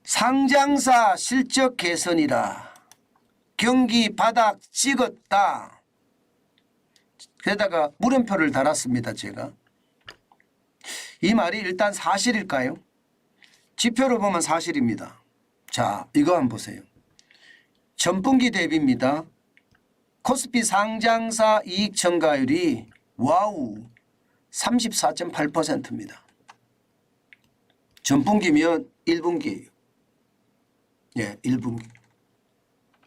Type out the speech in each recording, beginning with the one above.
상장사 실적 개선이라 경기 바닥 찍었다. 게다가 물음표를 달았습니다. 제가. 이 말이 일단 사실일까요? 지표로 보면 사실입니다. 자, 이거 한번 보세요. 전분기 대비입니다. 코스피 상장사 이익 증가율이 와우 34.8%입니다. 전분기면 1분기예요. 예, 1분기.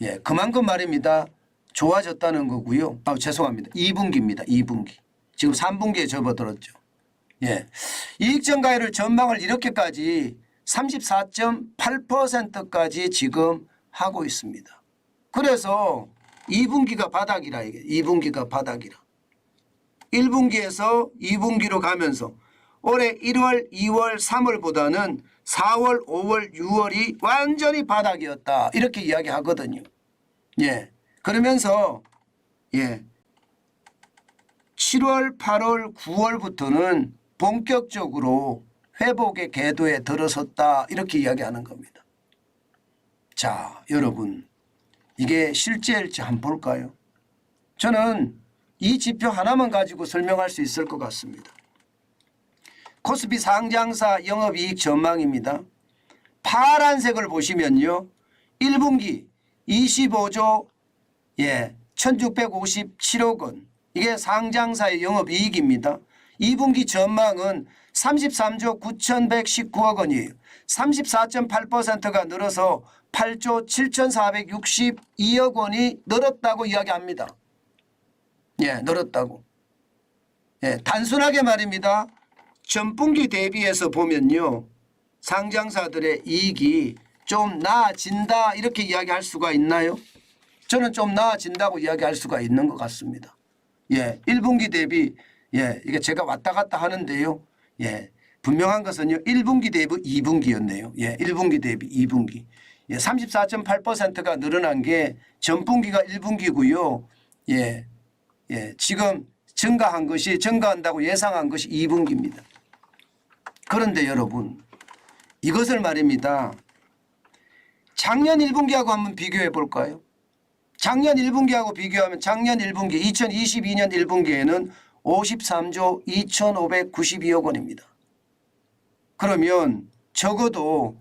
예, 그만큼 말입니다. 좋아졌다는 거고요. 죄송합니다. 2분기입니다. 2분기. 지금 3분기에 접어들었죠. 예. 이익 증가율을 전망을 이렇게까지 34.8%까지 지금 하고 있습니다. 그래서 2분기가 바닥이라 이게 2분기가 바닥이라. 1분기에서 2분기로 가면서 올해 1월, 2월, 3월보다는 4월, 5월, 6월이 완전히 바닥이었다. 이렇게 이야기하거든요. 예. 그러면서 예. 7월, 8월, 9월부터는 본격적으로 회복의 궤도에 들어섰다. 이렇게 이야기하는 겁니다. 자, 여러분. 이게 실제일지 한번 볼까요? 저는 이 지표 하나만 가지고 설명할 수 있을 것 같습니다. 코스피 상장사 영업이익 전망입니다. 파란색을 보시면요. 1분기 25조 1657억 원. 이게 상장사의 영업이익입니다. 2분기 전망은 33조 9119억 원이에요. 34.8%가 늘어서 8조 7462억 원이 늘었다고 이야기합니다. 예, 늘었다고. 예, 단순하게 말입니다. 전분기 대비해서 보면요. 상장사들의 이익이 좀 나아진다 이렇게 이야기할 수가 있나요? 저는 좀 나아진다고 이야기할 수가 있는 것 같습니다. 예, 1분기 대비 이게 제가 왔다 갔다 하는데요. 예, 분명한 것은요. 1분기 대비 2분기였네요. 예, 1분기 대비 2분기. 예, 34.8%가 늘어난 게 전분기가 1분기고요. 예, 지금 증가한다고 예상한 것이 2분기입니다. 그런데 여러분 이것을 말입니다. 작년 1분기하고 한번 비교해 볼까요? 작년 1분기하고 비교하면 작년 1분기 2022년 1분기에는 53조 2592억 원입니다. 그러면 적어도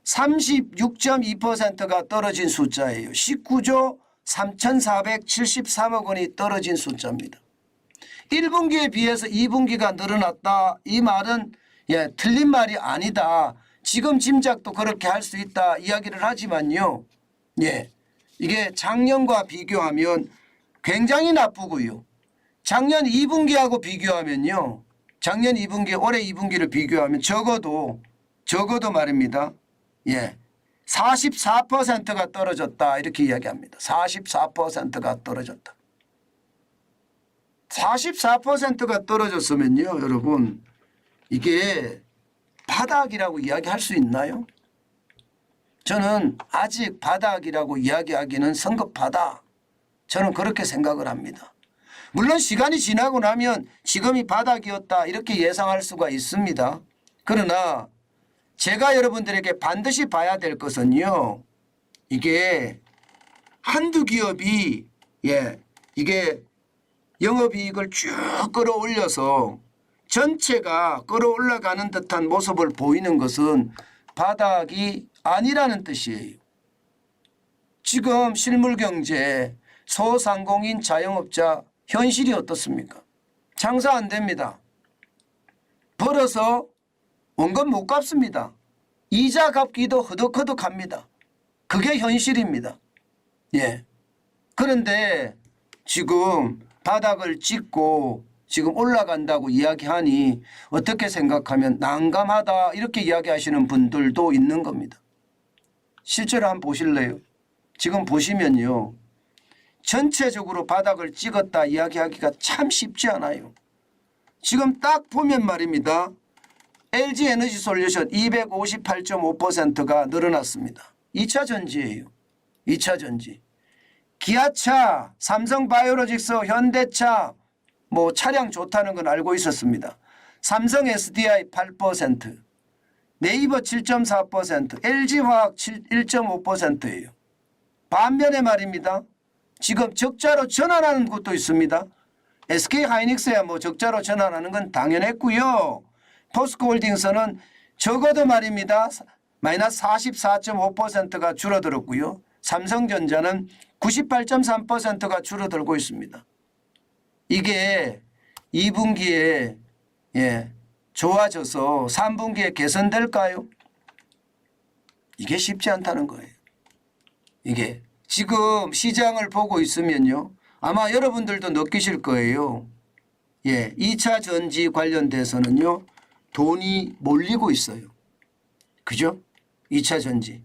36.2%가 떨어진 숫자예요. 19조 3473억 원이 떨어진 숫자입니다. 1분기에 비해서 2분기가 늘어났다. 이 말은 틀린 말이 아니다. 지금 짐작도 그렇게 할 수 있다 이야기를 하지만요. 이게 작년과 비교하면 굉장히 나쁘고요. 작년 2분기하고 비교하면요. 작년 2분기 올해 2분기를 비교하면 적어도 말입니다. 44%가 떨어졌다 이렇게 이야기합니다. 44%가 떨어졌다. 44%가 떨어졌으면요. 여러분 이게 바닥이라고 이야기할 수 있나요? 저는 아직 바닥이라고 이야기하기는 성급하다. 저는 그렇게 생각을 합니다. 물론 시간이 지나고 나면 지금이 바닥이었다 이렇게 예상할 수가 있습니다. 그러나 제가 여러분들에게 반드시 봐야 될 것은요. 이게 한두 기업이 이게 영업이익을 쭉 끌어올려서 전체가 끌어올라가는 듯한 모습을 보이는 것은 바닥이 아니라는 뜻이에요. 지금 실물경제 소상공인 자영업자 현실이 어떻습니까? 장사 안 됩니다. 벌어서 원금 못 갚습니다. 이자 갚기도 허덕허덕합니다. 그게 현실입니다. 그런데 지금 바닥을 찍고 지금 올라간다고 이야기하니 어떻게 생각하면 난감하다 이렇게 이야기하시는 분들도 있는 겁니다. 실제로 한번 보실래요? 지금 보시면요. 전체적으로 바닥을 찍었다 이야기하기가 참 쉽지 않아요. 지금 딱 보면 말입니다. LG에너지솔루션 258.5%가 늘어났습니다. 2차 전지예요. 2차 전지. 기아차, 삼성바이오로직스, 현대차 차량 좋다는 건 알고 있었습니다. 삼성 SDI 8%, 네이버 7.4%, LG화학 1.5%예요. 반면에 말입니다. 지금 적자로 전환하는 곳도 있습니다. SK하이닉스야 뭐 적자로 전환하는 건 당연했고요. 포스코홀딩스는 적어도 말입니다. 마이너스 44.5%가 줄어들었고요. 삼성전자는 98.3%가 줄어들고 있습니다. 이게 2분기에 좋아져서 3분기에 개선될까요? 이게 쉽지 않다는 거예요. 이게 지금 시장을 보고 있으면요. 아마 여러분들도 느끼실 거예요. 2차 전지 관련돼서는요. 돈이 몰리고 있어요. 그죠? 2차 전지.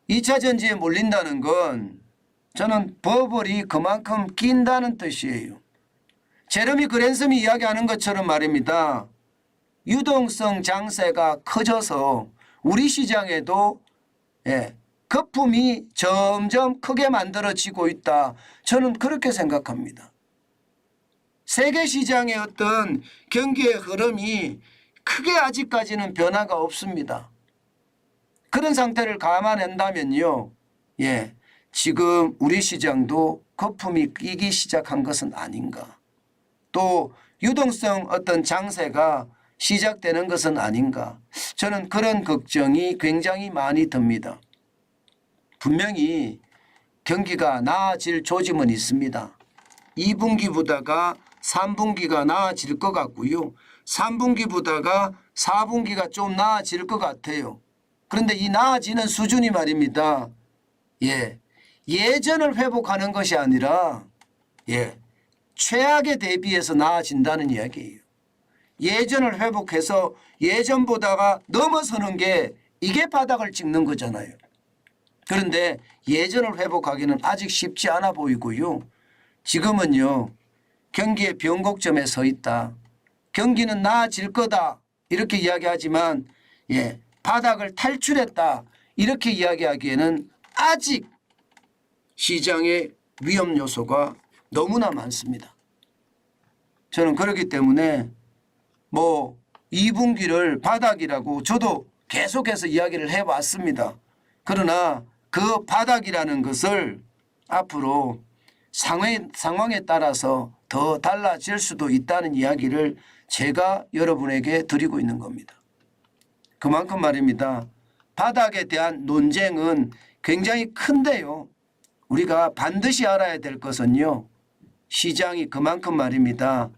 2차 전지에 몰린다는 건 저는 버블이 그만큼 낀다는 뜻이에요. 제레미 그랜섬이 이야기하는 것처럼 말입니다. 유동성 장세가 커져서 우리 시장에도 거품이 점점 크게 만들어지고 있다. 저는 그렇게 생각합니다. 세계 시장의 어떤 경기의 흐름이 크게 아직까지는 변화가 없습니다. 그런 상태를 감안한다면요. 지금 우리 시장도 거품이 끼기 시작한 것은 아닌가. 또 유동성 어떤 장세가 시작되는 것은 아닌가. 저는 그런 걱정이 굉장히 많이 듭니다. 분명히 경기가 나아질 조짐은 있습니다. 2분기보다가 3분기가 나아질 것 같고요. 3분기보다가 4분기가 좀 나아질 것 같아요. 그런데 이 나아지는 수준이 말입니다. 예전을 회복하는 것이 아니라 최악에 대비해서 나아진다는 이야기예요. 예전을 회복해서 예전보다가 넘어서는 게 이게 바닥을 찍는 거잖아요. 그런데 예전을 회복하기는 아직 쉽지 않아 보이고요. 지금은요. 경기의 변곡점에 서 있다. 경기는 나아질 거다. 이렇게 이야기하지만 바닥을 탈출했다. 이렇게 이야기하기에는 아직 시장의 위험 요소가 너무나 많습니다. 저는 그렇기 때문에 2분기를 바닥이라고 저도 계속해서 이야기를 해왔습니다. 그러나 그 바닥이라는 것을 앞으로 상황에 따라서 더 달라질 수도 있다는 이야기를 제가 여러분에게 드리고 있는 겁니다. 그만큼 말입니다. 바닥에 대한 논쟁은 굉장히 큰데요. 우리가 반드시 알아야 될 것은요. 시장이 그만큼 말입니다.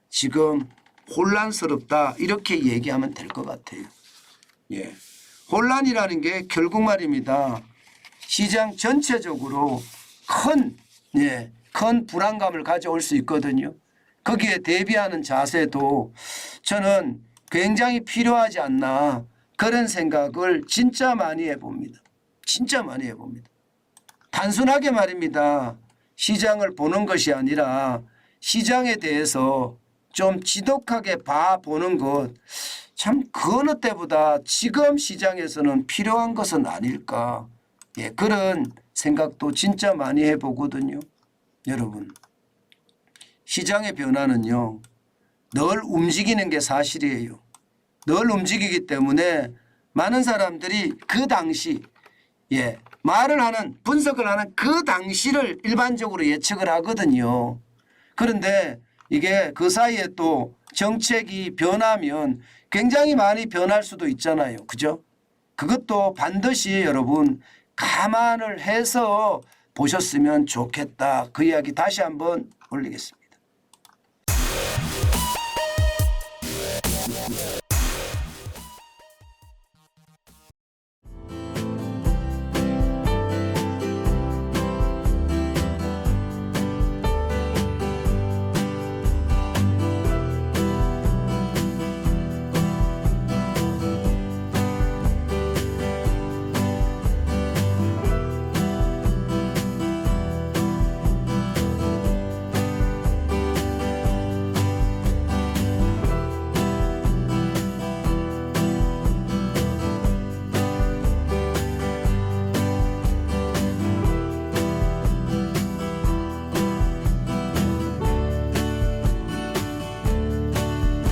지금 혼란스럽다 이렇게 얘기하면 될 것 같아요. 혼란이라는 게 결국 말입니다. 시장 전체적으로 큰 불안감을 가져올 수 있거든요. 거기에 대비하는 자세도 저는 굉장히 필요하지 않나 그런 생각을 진짜 많이 해봅니다. 진짜 많이 해봅니다. 단순하게 말입니다. 시장을 보는 것이 아니라 시장에 대해서 좀 지독하게 봐보는 것, 참 그 어느 때보다 지금 시장에서는 필요한 것은 아닐까. 그런 생각도 진짜 많이 해보거든요. 여러분, 시장의 변화는요. 늘 움직이는 게 사실이에요. 늘 움직이기 때문에 많은 사람들이 그 당시 말을 하는 분석을 하는 그 당시를 일반적으로 예측을 하거든요. 그런데 이게 그 사이에 또 정책이 변하면 굉장히 많이 변할 수도 있잖아요. 그죠? 그것도 반드시 여러분 감안을 해서 보셨으면 좋겠다. 그 이야기 다시 한번 올리겠습니다.